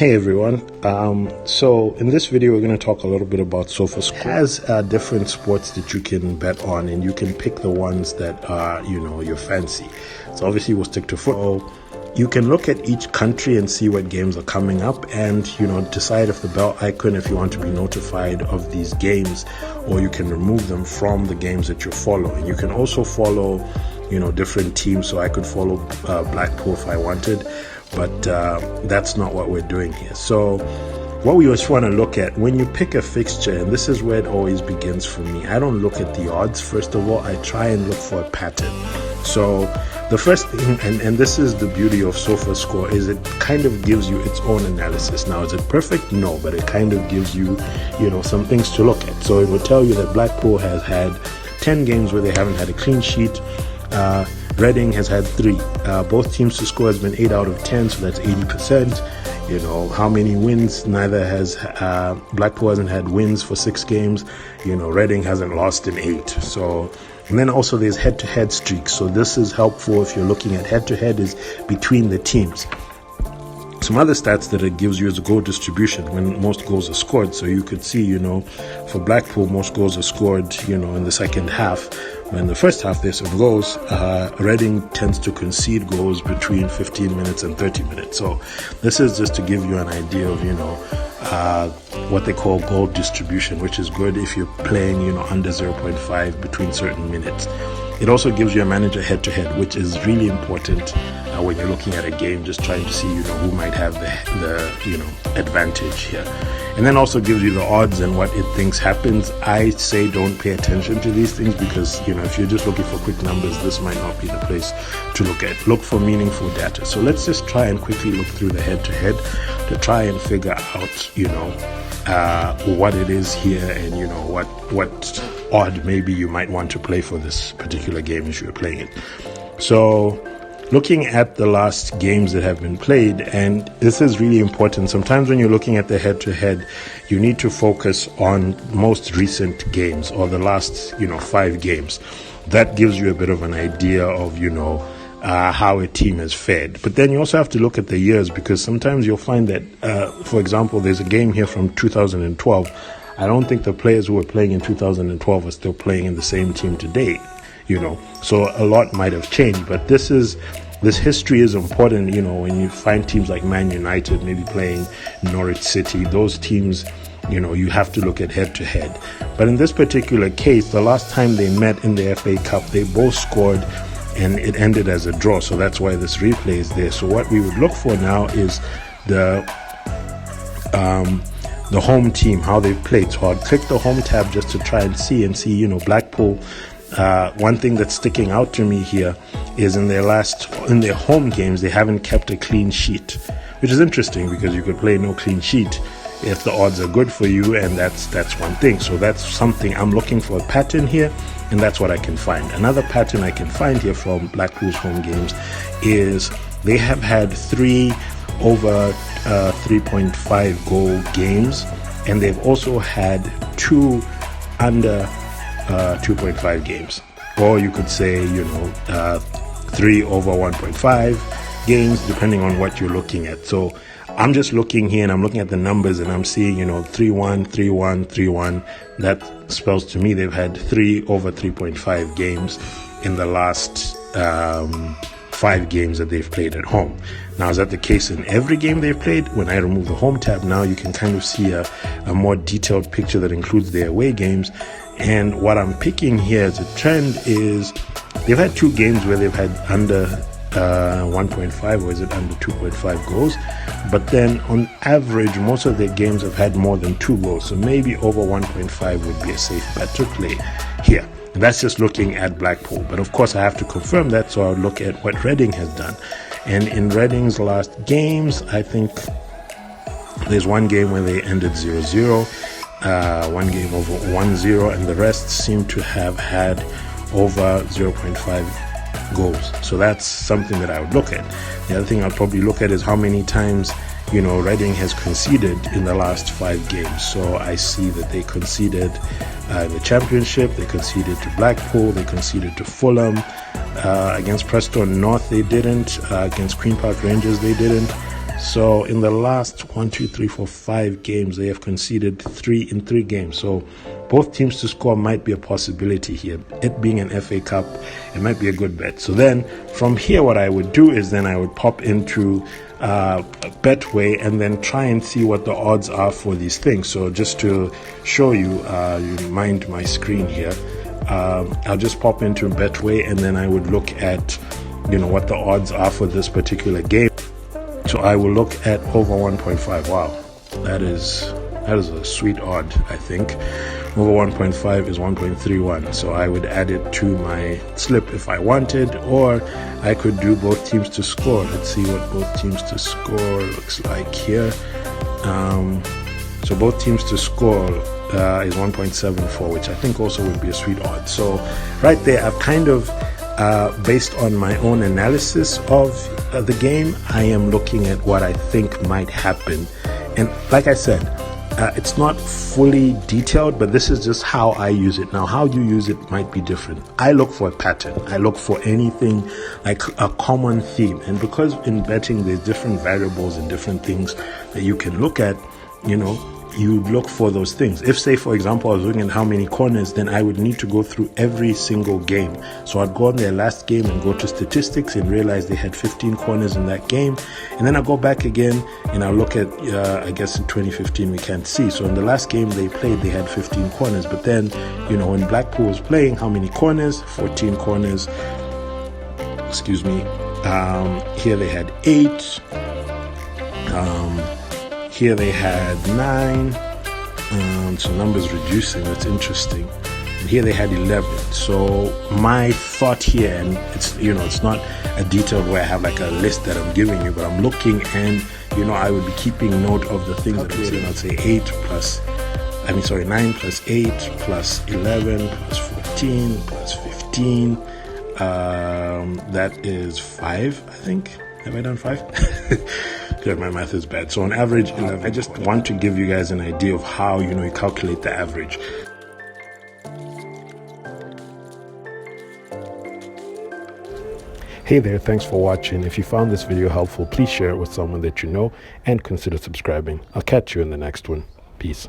Hey everyone, so in this video we're going to talk a little bit about Sofascore. It has different sports that you can bet on, and you can pick the ones that are, your fancy. So obviously we'll stick to football. You can look at each country and see what games are coming up and, decide if the bell icon, if you want to be notified of these games, or you can remove them from the games that you're following. You can also follow, different teams. So I could follow Blackpool if I wanted, but that's not what we're doing here. So what we just want to look at when you pick a fixture, and this is where it always begins for me. I don't look at the odds. First of all, I try and look for a pattern. So the first thing, and this is the beauty of Sofascore, is it kind of gives you its own analysis. Now, is it perfect? No, but it kind of gives you, some things to look at. So it will tell you that Blackpool has had 10 games where they haven't had a clean sheet. Reading has had 3. Both teams to score has been 8 out of 10, so that's 80%. How many wins? Neither has Blackpool hasn't had wins for 6 games. Reading hasn't lost in 8. So, and then also there's head-to-head streaks. So this is helpful if you're looking at head-to-head is between the teams. Some other stats that it gives you is goal distribution when most goals are scored. So you could see, for Blackpool, most goals are scored, in the second half. When the first half there's some goals, Reading tends to concede goals between 15 minutes and 30 minutes. So this is just to give you an idea of, what they call goal distribution, which is good if you're playing, under 0.5 between certain minutes. It also gives you a manager head-to-head, which is really important when you're looking at a game, just trying to see, who might have the advantage here. And then also gives you the odds and what it thinks happens. I say don't pay attention to these things because, if you're just looking for quick numbers, this might not be the place to look at. Look for meaningful data. So let's just try and quickly look through the head-to-head to try and figure out, what it is here and, what odd maybe you might want to play for this particular game if you're playing it. So looking at the last games that have been played, and this is really important. Sometimes when you're looking at the head-to-head, you need to focus on most recent games or the last, 5 games. That gives you a bit of an idea of, how a team has fared. But then you also have to look at the years, because sometimes you'll find that, for example, there's a game here from 2012. I don't think the players who were playing in 2012 are still playing in the same team today, So a lot might have changed, but this history is important, when you find teams like Man United maybe playing Norwich City, those teams, you have to look at head-to-head. But in this particular case, the last time they met in the FA Cup, they both scored and it ended as a draw. So that's why this replay is there. So what we would look for now is the home team, how they've played. So I'll click the home tab just to try and see, Blackpool. One thing that's sticking out to me here is in their home games, they haven't kept a clean sheet, which is interesting because you could play no clean sheet if the odds are good for you, and that's one thing. So that's something I'm looking for, a pattern here, and that's what I can find. Another pattern I can find here from Blackpool's home games is they have had 3 over 3.5 goal games, and they've also had 2 under 2.5 games, or you could say 3 over 1.5 games, depending on what you're looking at. So I'm just looking here and I'm looking at the numbers and I'm seeing 3-1, 3-1, 3-1. That spells to me they've had 3 over 3.5 games in the last 5 games that they've played at home. Now, is that the case in every game they've played? When I remove the home tab, now you can kind of see a more detailed picture that includes their away games. And what I'm picking here as a trend is they've had 2 games where they've had under 1.5, or is it under 2.5 goals? But then on average, most of their games have had more than 2 goals. So maybe over 1.5 would be a safe bet to play here. And that's just looking at Blackpool. But of course, I have to confirm that. So I'll look at what Reading has done. And in Reading's last games, I think there's one game where they ended 0-0. One game over 1-0, and the rest seem to have had over 0.5 goals. So that's something that I would look at. The other thing I'll probably look at is how many times Reading has conceded in the last 5 games. So I see that they conceded in the Championship, they conceded to Blackpool, they conceded to Fulham, against Preston North they didn't, against Queen Park Rangers they didn't. So in the last 5 games, they have conceded 3 in 3 games. So both teams to score might be a possibility here. It being an FA Cup, it might be a good bet. So then from here, what I would do is then I would pop into Betway and then try and see what the odds are for these things. So just to show you, you mind my screen here, I'll just pop into Betway and then I would look at, what the odds are for this particular game. So I will look at over 1.5. Wow, that is a sweet odd, I think. Over 1.5 is 1.31. So I would add it to my slip if I wanted, or I could do both teams to score. Let's see what both teams to score looks like here. So both teams to score is 1.74, which I think also would be a sweet odd. So right there, I've kind of, based on my own analysis of the game, I am looking at what I think might happen. And like I said, it's not fully detailed, but this is just how I use it. Now, how you use it might be different. I look for a pattern. I look for anything like a common theme. And because in betting, there's different variables and different things that you can look at, you look for those things. If, say, for example, I was looking at how many corners, then I would need to go through every single game. So I'd go on their last game and go to statistics and realize they had 15 corners in that game. And then I'll go back again and I'll look at, I guess in 2015 we can't see. So in the last game they played, they had 15 corners. But then, when Blackpool was playing, how many corners? 14 corners. Excuse me. Here they had 8. Here they had 9, so numbers reducing, that's interesting. And here they had 11. So my thought here, and it's, it's not a detailed way I have like a list that I'm giving you, but I'm looking and, I would be keeping note of the things that I'm saying. I'd say 9 plus 8 plus 11 plus 14 plus 15. That is 5, I think. Have I done 5? Good, my math is bad. So on average, 11. I just want to give you guys an idea of how, you calculate the average. Hey there, thanks for watching. If you found this video helpful, please share it with someone that you know and consider subscribing. I'll catch you in the next one. Peace.